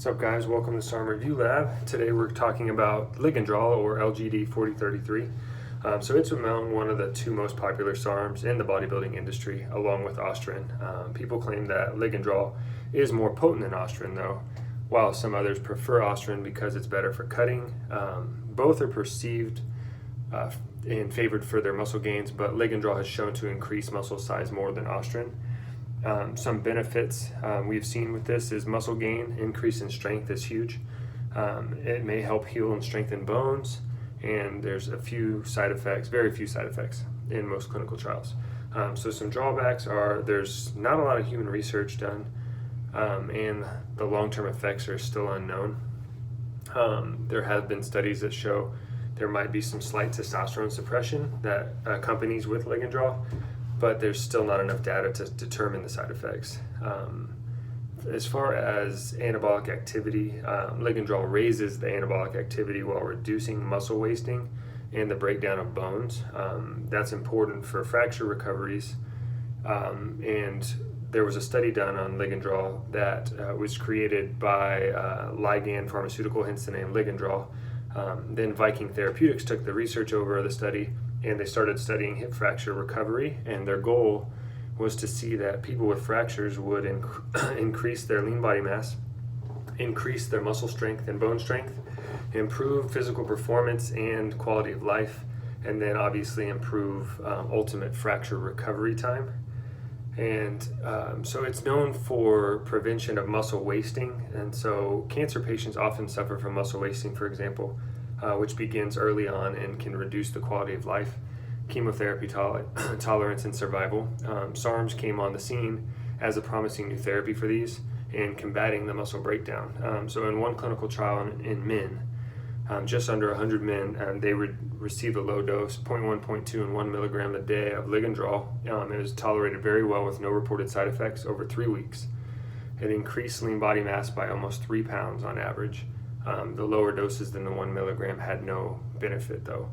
What's up, guys? Welcome to SARM Review Lab. Today we're talking about Ligandrol, or LGD-4033. So it's among one of the two most popular SARMs in the bodybuilding industry, along with Ostrin. People claim that Ligandrol is more potent than Ostrin, though, while some others prefer Ostrin because it's better for cutting. Both are perceived and favored for their muscle gains, but Ligandrol has shown to increase muscle size more than Ostrin. Some benefits we've seen with this is muscle gain. Increase in strength is huge. It may help heal and strengthen bones, and there's a few side effects, very few side effects in most clinical trials. So some drawbacks are there's not a lot of human research done, and the long-term effects are still unknown. There have been studies that show there might be some slight testosterone suppression that accompanies with Ligandrol, but there's still not enough data to determine the side effects. As far as anabolic activity, Ligandrol raises the anabolic activity while reducing muscle wasting and the breakdown of bones. That's important for fracture recoveries. And there was a study done on Ligandrol that was created by Ligand Pharmaceutical, hence the name Ligandrol. Then Viking Therapeutics took the research over the study, and they started studying hip fracture recovery, and their goal was to see that people with fractures would increase their lean body mass, increase their muscle strength and bone strength, improve physical performance and quality of life, and then obviously improve ultimate fracture recovery time. And so it's known for prevention of muscle wasting, and so cancer patients often suffer from muscle wasting, for example, which begins early on and can reduce the quality of life, chemotherapy tolerance, and survival. SARMs came on the scene as a promising new therapy for these and combating the muscle breakdown. So in one clinical trial in men, just under 100 men, they received a low dose, 0.1, 0.2, and 1 milligram a day of Ligandrol. It was tolerated very well with no reported side effects over 3 weeks. It increased lean body mass by almost 3 pounds on average. The lower doses than the 1 milligram had no benefit, though.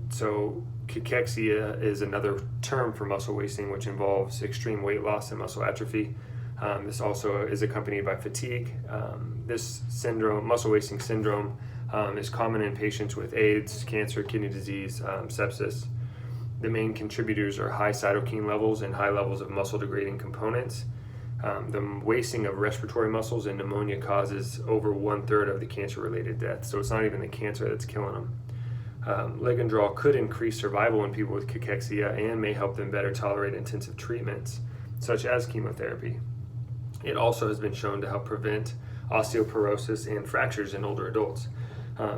So cachexia is another term for muscle wasting, which involves extreme weight loss and muscle atrophy. This also is accompanied by fatigue. This syndrome, muscle wasting syndrome, is common in patients with AIDS, cancer, kidney disease, sepsis. The main contributors are high cytokine levels and high levels of muscle degrading components. The wasting of respiratory muscles and pneumonia causes over 1/3 of the cancer-related deaths, so it's not even the cancer that's killing them. Ligandrol could increase survival in people with cachexia and may help them better tolerate intensive treatments, such as chemotherapy. It also has been shown to help prevent osteoporosis and fractures in older adults.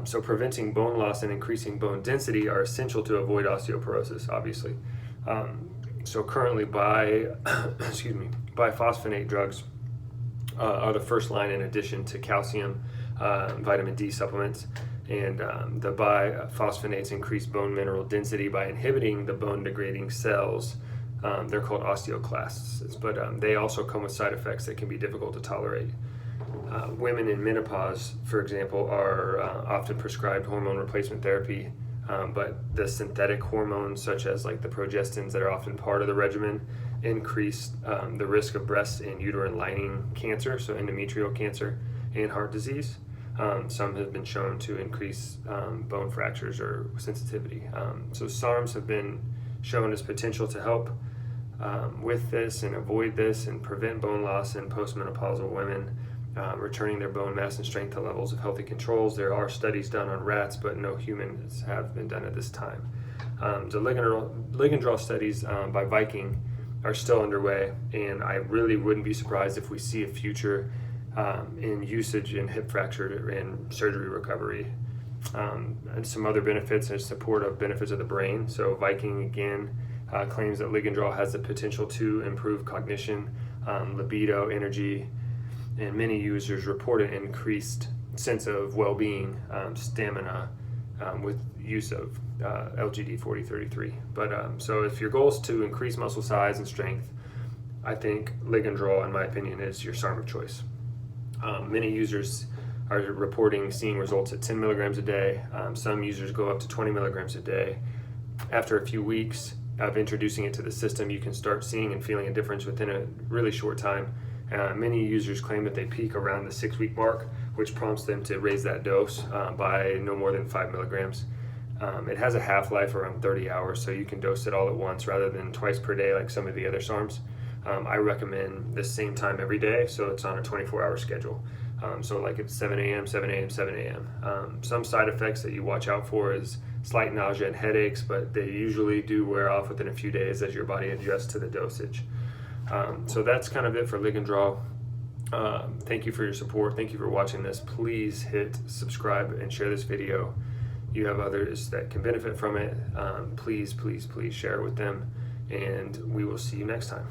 So preventing bone loss and increasing bone density are essential to avoid osteoporosis, obviously. So currently biphosphonate drugs are the first line in addition to calcium, vitamin D supplements, and the biphosphonates increase bone mineral density by inhibiting the bone degrading cells. They're called osteoclasts, but they also come with side effects that can be difficult to tolerate. Women in menopause, for example, are often prescribed hormone replacement therapy, but the synthetic hormones, such as like the progestins that are often part of the regimen, increase the risk of breast and uterine lining cancer, so endometrial cancer and heart disease. Some have been shown to increase bone fractures or sensitivity. So SARMs have been shown as potential to help with this and avoid this and prevent bone loss in postmenopausal women, returning their bone mass and strength to levels of healthy controls. There are studies done on rats, but no humans have been done at this time. The Ligandrol studies by Viking are still underway, and I really wouldn't be surprised if we see a future in usage in hip fracture and surgery recovery. And some other benefits and supportive benefits of the brain. So Viking again claims that Ligandrol has the potential to improve cognition, libido, energy, and many users report an increased sense of well-being, stamina with use of LGD-4033. But so if your goal is to increase muscle size and strength, I think Ligandrol, in my opinion, is your SARM of choice. Many users are reporting seeing results at 10 milligrams a day. Some users go up to 20 milligrams a day. After a few weeks of introducing it to the system, you can start seeing and feeling a difference within a really short time Many users claim that they peak around the 6-week mark, which prompts them to raise that dose by no more than 5 milligrams. It has a half-life around 30 hours, so you can dose it all at once rather than twice per day like some of the other SARMs. I recommend the same time every day, so it's on a 24-hour schedule. So like it's 7 a.m., 7 a.m., 7 a.m. Some side effects that you watch out for is slight nausea and headaches, but they usually do wear off within a few days as your body adjusts to the dosage. So that's kind of it for Ligandrol. Thank you for your support. Thank you for watching this. Please hit subscribe and share this video. You have others that can benefit from it. Please share it with them, and we will see you next time.